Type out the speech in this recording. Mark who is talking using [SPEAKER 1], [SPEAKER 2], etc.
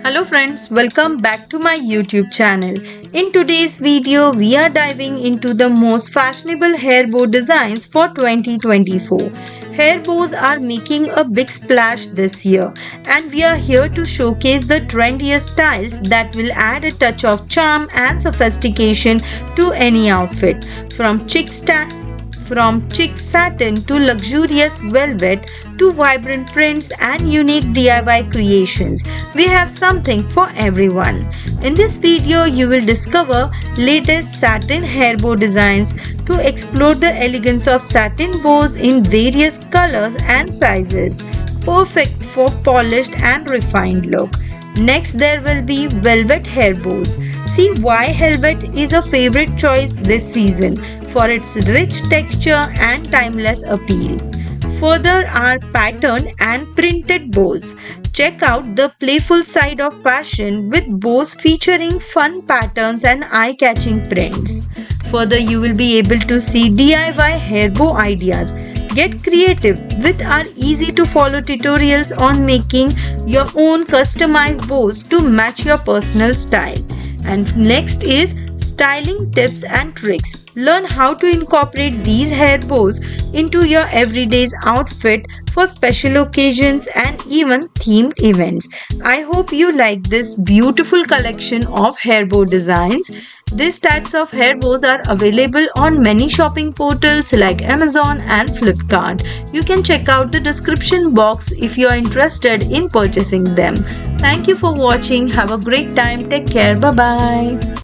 [SPEAKER 1] Hello friends, welcome back to my YouTube channel. In today's video, we are diving into the most fashionable hair bow designs for 2024. Hair bows are making a big splash this year, and we are here to showcase the trendiest styles that will add a touch of charm and sophistication to any outfit. From chic satin to luxurious velvet to vibrant prints and unique DIY creations, we have something for everyone. In this video, you will discover latest satin hair bow designs to explore the elegance of satin bows in various colors and sizes, perfect for polished and refined look. Next, there will be velvet hair bows. See why velvet is a favorite choice this season for its rich texture and timeless appeal. Further are patterned and printed bows. Check out the playful side of fashion with bows featuring fun patterns and eye-catching prints. Further, you will be able to see DIY hair bow ideas. Get creative with our easy to follow tutorials on making your own customized bows to match your personal style. And next is styling tips and tricks. Learn how to incorporate these hair bows into your everyday's outfit for special occasions and even themed events. I hope you like this beautiful collection of hair bow designs. These types of hair bows are available on many shopping portals like Amazon and Flipkart. You can check out the description box if you are interested in purchasing them. Thank you for watching. Have a great time. Take care. Bye bye.